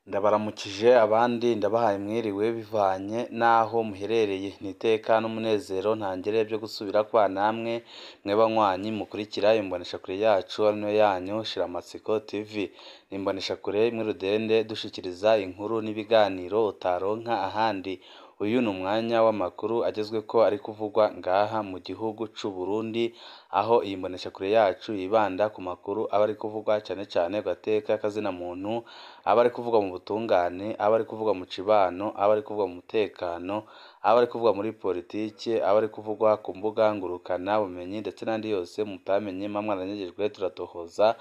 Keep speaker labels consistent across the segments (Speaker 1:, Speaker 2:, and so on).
Speaker 1: Ndabaramukije abandi ndabahaye mwiriwe bivanye n'aho muherereye, ni iteka n'umunezero ntangere byo gusubira kwa namwe mwe banywanyi mukurikira imboneshakure yacu ari nayo yanyu Shiramatsiko TV, ni imboneshakure imwe rudende dushikiriza inkuru n'ibiganiro utaronka ahandi. Uyu ni umwanya w'amakuru agezweko ari kuvugwa ngaha mu gihugu c'u Burundi, aho iyi mboneshakure yacu yibanda ku makuru aba ari kuvugwa cane cane gateka kazina muntu, aba ari kuvugwa mu butungane, aba ari kuvugwa mu cibano, aba ari kuvugwa mu mutekano, aba ari kuvugwa muri politike, aba ari kuvugwa ku mbuga ngurukana bumenyi ndetse n'andi yose mutamenye mba mwaranyagejwe turatohoza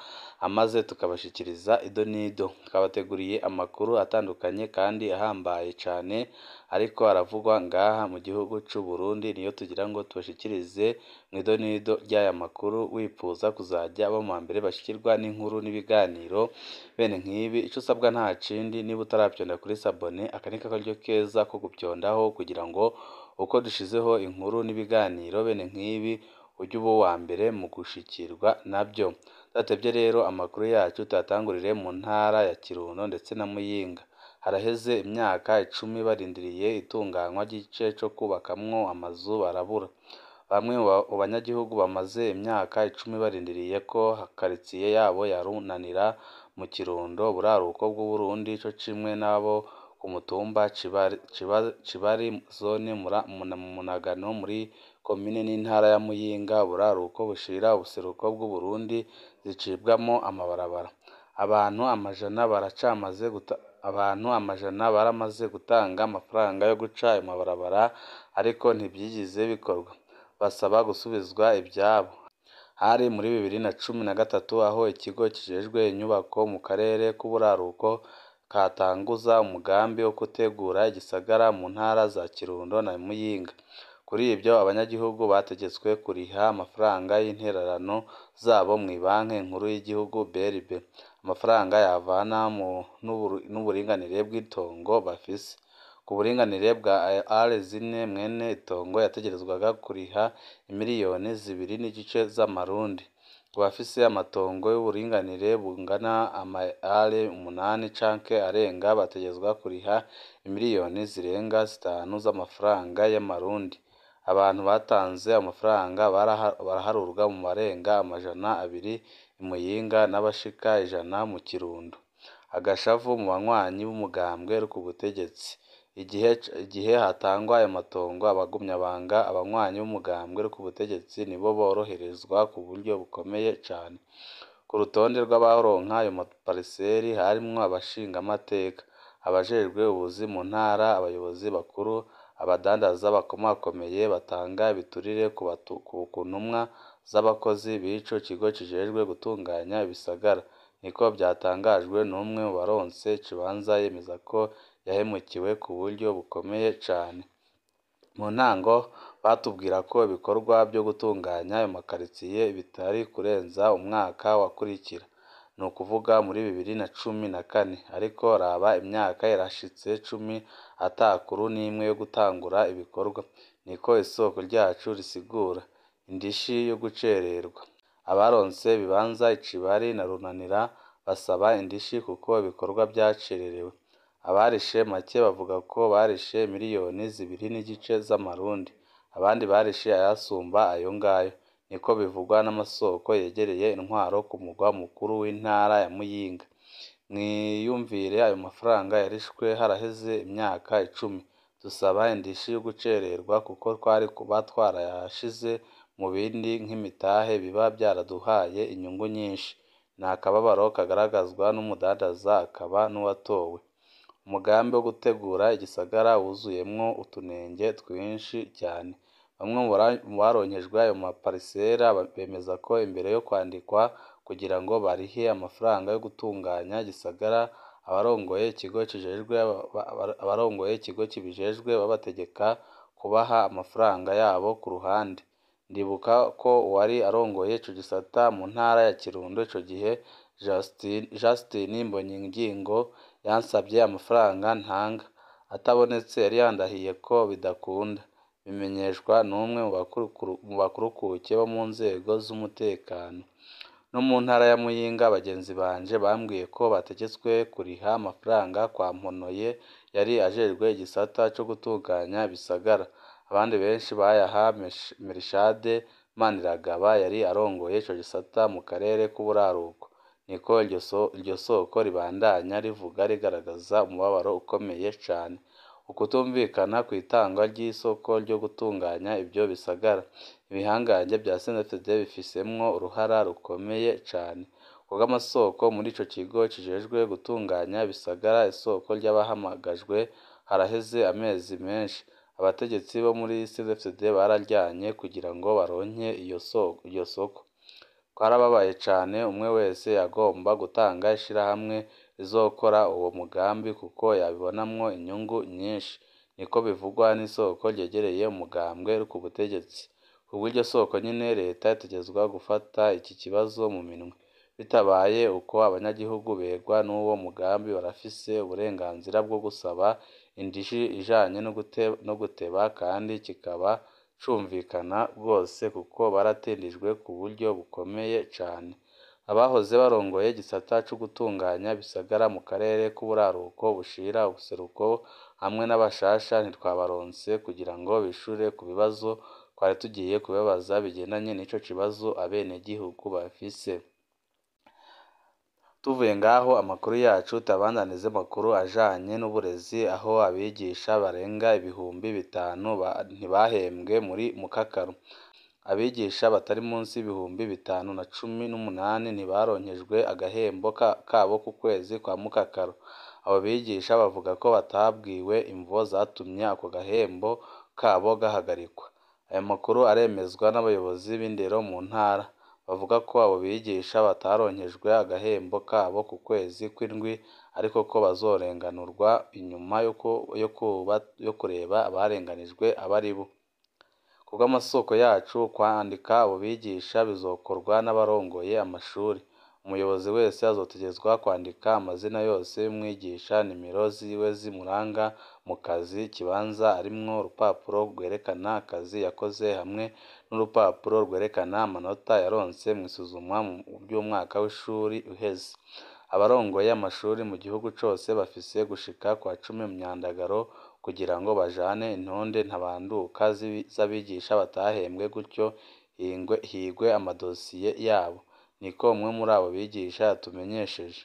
Speaker 1: amaze tukabashikiriza ido n'ido. Twabateguriye amakuru atandukanye kandi ahambaye cane ariko aravugwa ngaha mu gihugu c'u Burundi, niyo tugira ngo tubashikirize mw'ido n'ido ry'aya makuru, wipfuza kuzajya abo mu mbere bashikirwa n'inkuru n'ibiganiro bene nk'ibi. Ico usabwa nta kindi, niba utaravyonda kuri sabone aka ni karyo keza ko guvyondaho kugira ngo uko dushizeho inkuru n'ibiganiro bene nk'ibi ujye uba uwa mbere mu gushikirwa navyo. Tudatevye rero amakuru yacu tuyatangurire mu ntara ya Kirundo ndetse na Muyinga. Haraheze imyaka 10 barindiriye itunganywa ry'igice co kubakamwo amazu barabura. Bamwe mu banyagihugu bamaze imyaka 10 barindiriye ko karitsiye yabo ya Runanira mu Kirundo buraruko bw'Uburundi co kimwe n'abo ku mutumba Cibari zone Munagano muri komine n'intara ya Muyinga buraruko bushira ubuseruko bw'Uburundi zicibwamo amabarabara. Abantu amajana baramaze gutanga amafaranga yo guca ayo mabarabara ariko ntibyigize bikorwa, basaba gusubizwa ibyabo. Hari muri 2013 aho ikigo kijejwe inyubako mu karere k'uburaruko katanguza umugambi wo gutegura igisagara mu ntara za Kirundo na Muyinga. Kuri ibyo abanyagihugu bategetswe kuriha amafaranga y'intererano zabo mu banki nkuru y'igihugu BRB, amafaranga yavana n'uburinganire bw'itongo bafise. Ku buringanire bwa Alezine mwene itongo yategerezwaga kuriha imiliyoni 2 z'amarundi. Ku bafise amatongo y'uburinganire bungana ama-ale 8 canke arenga bategezwa kuriha imiliyoni zirenga 5 z'amafaranga y'amarundi. Abantu batanze amafaranga baraharurwa mu marenga amajana 2 i Muyinga n'abashika 100 mu Kirundo. Agashavu mu banywanyi b'umugambwe ku butegetsi. Igihe hatangwa ayo matongo abagumyabanga abanywanyi b'umugambwe ku butegetsi nibo boroherezwa ku buryo bukomeye cane. Ku rutonde rw'abaronka ayo mapariseri harimwo abashinga amateka, abajejwe ubuzi mu ntara, abayobozi bakuru, abadandaza bakomakomeye batanga ibiturire ku ntumwa z'abakozi b'ico kigo kijejwe gutunganya ibisagara. Niko byatangajwe n'umwe mu baronse ikibanza yemeza ko yahemukiwe ku buryo bukomeye cane. Mu ntango batubwira ko ibikorwa byo gutunganya ayo makaritsiye bitari kurenza umwaka wakurikira, ni ukuvuga muri 2014, ariko raba imyaka irashitse 10 atakuru n'imwe yo gutangura ibikorwa. Niko isoko ryacu risigura. Indishi yo gucererwa. Abaronse bibanza Icibari na Runanira basaba indishi kuko ibikorwa byacererewe. Abarishe make bavuga ko barishe miliyoni 2 z'amarundi, abandi barishe ayasumba ayo ngayo. Niko bivugwa n'amasoko yegereye intwaro ku mugwa mukuru w'intara ya Muyinga. Mwiyumvire ayo mafaranga yarishwe haraheze imyaka 10. Dusaba indishi yo gucererwa kuko twari kuba twarayashize mu bindi nk'imitahe biba byaraduhaye inyungu nyinshi. Ni akababaro kagaragazwa n'umudandaza akaba n'uwatowe. Umugambi wo gutegura igisagara wuzuyemwo utunenge twinshi cyane. Bamwe mu baronkejwe ayo maparisera bemeza ko imbere yo kwandikwa kugira ngo barihe amafaranga yo gutunganya igisagara, abarongoye ikigo kibijejwe babategeka kubaha amafaranga yabo ku ruhande. Ndibuka ko uwari arongoye ico gisata mu ntara ya Kirundo ico gihe Justin Mbonyingingo yansabye amafaranga ntanga, atabonetse yari yandahiye ko bidakunda. Bimenyeshwa n'umwe mu bakurukuke bo mu nzego z'umutekano. no mu ntara ya Muyinga bagenzi banje bambwiye ko bategetswe kuriha amafaranga kwa Mponoye yari ajejwe igisata co gutunganya ibisagara, abandi benshi bayaha Merishade Maniragaba yari arongoye ico gisata mu karere k'uburaruko. Niko iryo soko ribandanya rivuga rigaragaza umubabaro ukomeye cane. Ukutumvikana kw'itangwa ry'isoko ryo gutunganya ivyo bisagara, ibihangange vya CNDD bifisemwo uruhara rukomeye cane. Kubw'amasoko muri ico kigo kijejwe gutunganya ibisagara, isoko ry'abahamagajwe haraheze amezi menshi. Abategetsi bo muri CNDD bararyanye kugira ngo baronke iyo soko. Twarababaye cane, umwe wese yagomba gutanga ishirahamwe rizokora uwo mugambi kuko yabibonamwo inyungu nyinshi. Niko bivugwa n'isoko ryegereye umugambwe uri ku butegetsi. Kubw'iryo soko nyene leta itegerezwa gufata iki kibazo mu minwe. Bitabaye uko abanyagihugu begwa n'uwo mugambi barafise uburenganzira bwo gusaba indishi ijanye no guteba kandi kikaba cumvikana rwose kuko baratindijwe ku buryo bukomeye cane. Abahoze barongoye igisata co gutunganya ibisagara mu karere k'uburaruko bushira ubuseruko hamwe n'abashasha ntitwabaronse kugira ngo bishure ku bibazo twari tugiye kubabaza bigendanye n'ico kibazo abenegihugu bafise. Tuvuye ngaho amakuru yacu tabandanize makuru ajanye n'uburezi, aho abigisha barenga ibihumbi 5 ntibahembwe muri Mukakaru. Abigisha batari munsi y'ibihumbi 518 ntibaronkejwe agahembo kabo ku kwezi kwa Mukakaru. Abo bigisha bavuga ko batabwiwe imvo zatumye ako gahembo kabo gahagarikwa. Aya makuru aremezwa n'abayobozi b'indero mu ntara. Bavuga ko abo bigisha bataronkejwe agahembo kabo ku kwezi kw'indwi, ariko ko bazorenganurwa inyuma yo kureba abarenganijwe abaribo. Kubw'amasoko yacu, kwandika abo bigisha bizokorwa n'abarongoye amashuri. Umuyobozi wese azotegezwa kwandika amazina yose y'umwigisha, nimero ziwe zimuranga mu kazi, ikibanza arimwo, urupapuro rwerekana akazi yakoze hamwe n'urupapuro rwerekana amanota yaronse mw'isuzumwa ry'umwaka w'ishuri uheze. Abarongoye amashuri mu gihugu cose bafise gushika kwa 10 Myandagaro kugira ngo bajane intonde ntabanduka z'abigisha batahembwe, gutyo higwe amadosiye yabo. Niko umwe muri abo bigisha yatumenyesheje.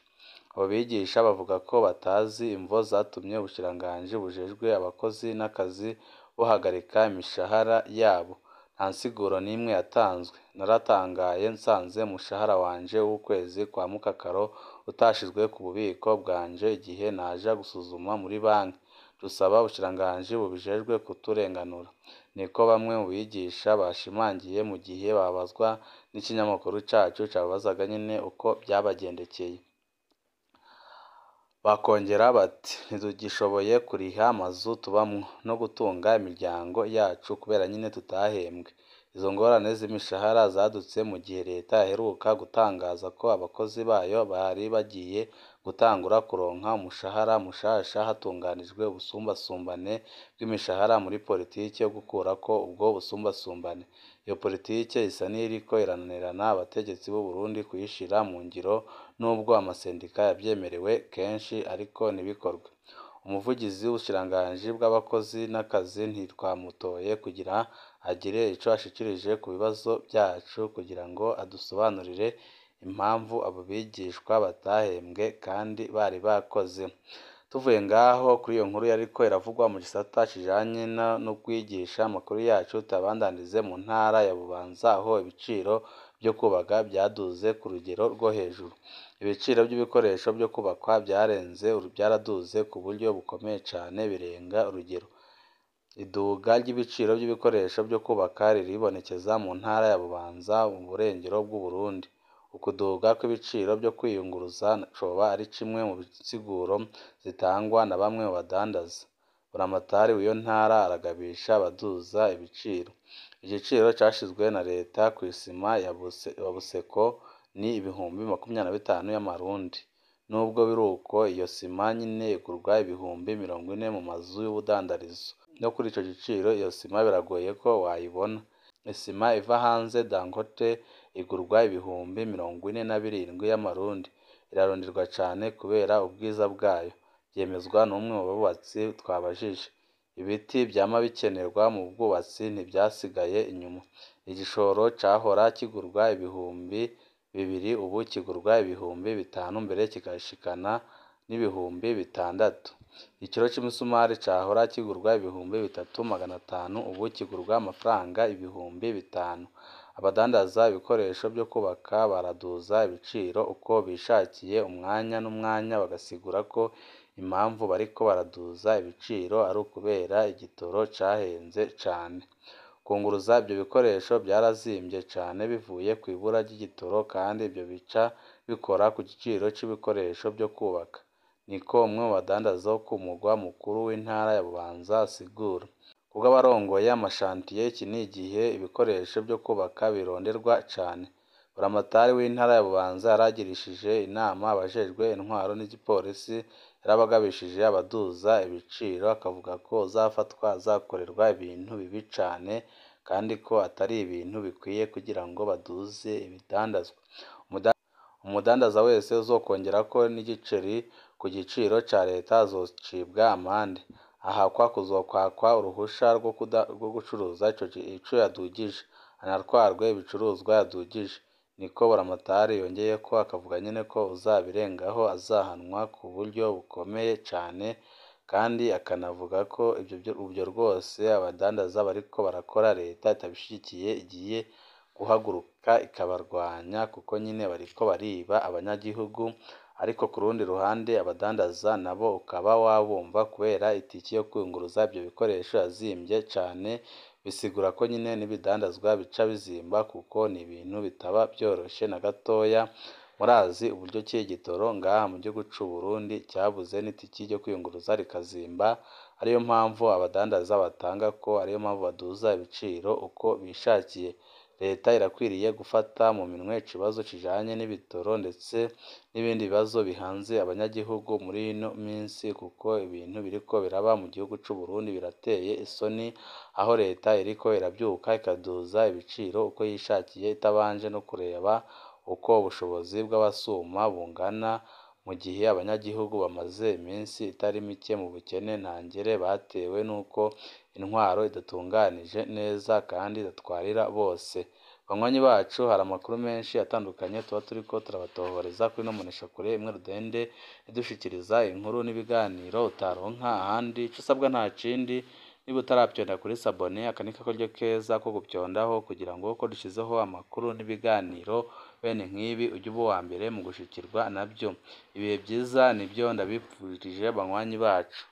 Speaker 1: Abo bigisha bavuga ko batazi imvo zatumye ubushikiranganji bujejwe abakozi n'akazi buhagarika imishahara yabo. Nta nsiguro n'imwe yatanzwe. Naratangaye nsanze umushahara wanje w'ukwezi kwa Mukakaro utashizwe ku bubiko bwanje igihe naja gusuzuma muri banki. Dusaba ubushikiranganji bubijejwe kuturenganura. Niko bamwe mu bigisha bashimangiye mu gihe babazwa n'ikinyamakuru cacu cababazaga nyene uko vyabagendekeye. Bakongera bati ntitugishoboye kuriha amazu tubamwo no gutunga imiryango yacu kubera nyine tutahembwe. Izo ngorane z'imishahara zadutse mu gihe leta yaheruka gutangaza ko abakozi bayo bari bagiye gutangura kuronka umushahara mushasha hatunganijwe ubusumbasumbane bw'imishahara muri politike yo gukurako ubwo busumbasumbane. Iyo politike isa n'iriko irananirana abategetsi b'u Burundi kuyishira mu ngiro, nubwo amasendika yavyemerewe kenshi ariko ntibikorwe. Umuvugizi w'ubushikiranganji bw'abakozi n'akazi ntitwamutoye kugira agire ico ashikirije ku bibazo vyacu kugira ngo adusobanurire impamvu abo bigishwa batahembwe kandi bari bakoze. Tuvuye ngaho kuri iyo nkuru yariko iravugwa mu gisata kijanye no kwigisha, amakuru yacu tabandanize mu ntara ya Bubanza, aho ibiciro vyo kubaka vyaduze ku rugero rwo hejuru. Ibiciro by'ibikoresho byo kubakwa byaraduze ku buryo bukomeye cane birenga urugero. Iduga ry'ibiciro by'ibikoresho byo kubaka riribonekeza mu ntara ya Bubanza mu burengero bw'u Burundi. Ukuduga kw'ibiciro byo kwiyunguruza coba ari kimwe mu nsiguro zitangwa na bamwe mu badandaza. Buramatari w'iyo ntara aragabisha abaduza ibiciro. Igiciro cashizwe na leta kw'isima ya Buseko ni ibihumbi 25 y'amarundi. Nubwo biruko, iyo sima nyine igurwa ibihumbi 40 mu mazu y'ubudandarizo. No kuri ico giciro iyo sima biragoye ko wayibona. Isima iva hanze Dangote igurwa ibihumbi 47 y'amarundi. Iraronderwa cane kubera ubwiza bwayo, byemezwa n'umwe mu bubatsi twabajije. Ibiti vyama bikenerwa mu bwubatsi ntivyasigaye inyuma. Igishoro cahora kigurwa ibihumbi 2 ubu kigurwa ibihumbi 5 mbere kigashikana n'ibihumbi 6. Ikiro c'imisumari cahora kigurwa ibihumbi 3,500 ubu kigurwa amafaranga ibihumbi 5. Abadandaza ibikoresho byo kubaka baraduza ibiciro uko bishakiye umwanya n'umwanya, bagasigura ko impamvu bariko baraduza ibiciro ari ukubera igitoro cahenze cane. Kunguruza ibyo bikoresho byarazimvye cane bivuye ku ibura ry'igitoro, kandi ibyo bica bikora ku giciro c'ibikoresho byo kubaka. Niko umwe mu badandaza wo ku mugwa mukuru w'intara ya Bubanza asigura. Kubw'abarongoye amashantiye, iki ni igihe ibikoresho byo kubaka bironderwa cane. Buramatari w'intara ya Bubanza yaragirishije inama abajejwe intwaro n'igipolisi, yarabagabishije abaduza ibiciro, akavuga ko uzafatwa azakorerwa ibintu bibi cane kandi ko atari ibintu bikwiye kugira ngo baduze ibidandazwa. Umudandaza wese uzokongerako n'igiceri ku giciro ca leta azocibwa amande, ahakwa kuzokwakwa uruhusha rwo gucuruza ico yadugije, anatwarwe ibicuruzwa yadugije. Niko Buramatari yongeyeko, akavuga nyene ko uzabirengaho azahanwa ku buryo bukomeye cane, kandi akanavuga ko ivyo rwose abadandaza bariko barakora leta itabishigikiye igiye guhaguruka ikabarwanya, kuko nyine bariko bariba abanyagihugu. Ariko ku rundi ruhande abadandaza nabo ukaba wabumva, kubera itiki yo kwunguruza ibyo bikoresho yazimvye cane, bisigura ko nyine n'ibidandazwa bica bizimba, kuko ni ibintu bitaba vyoroshe na gatoya. Murazi uburyo ki igitoro ngaha mu gihugu c'u Burundi cyabuze, n'itiki ryo kwiyunguruza rikazimba, ariyo mpamvu abadandaza batanga ko ariyo mpamvu baduza ibiciro uko bishakiye. Leta irakwiriye gufata mu minwe ikibazo kijanye n'ibitoro ndetse n'ibindi bibazo bihanze abanyagihugu muri ino minsi, kuko ibintu biriko biraba mu gihugu c'u Burundi birateye isoni, aho leta iriko iravyuka ikaduza ibiciro uko yishakiye itabanje no kureba uko ubushobozi bw'abasuma bungana, mu gihe abanyagihugu bamaze iminsi itari mike mu bukene ntangere, batewe n'uko intwaro idatunganije neza kandi idatwarira bose. Banywanyi bacu, hari amakuru menshi atandukanye tuba turiko turabatohoreza kuri ino mboneshakure imwe rudende, idushikiriza inkuru n'ibiganiro utaronka ahandi. Ico usabwa nta kindi, niba utaravyonda kuri sabone, aka ni kakoryo keza ko guvyondaho kugira ngo uko dushizeho amakuru n'ibiganiro bene nk'ibi ujye uba uwa mbere mu gushikirwa navyo. Ibihe vyiza nivyo ndabipfurije banywanyi bacu.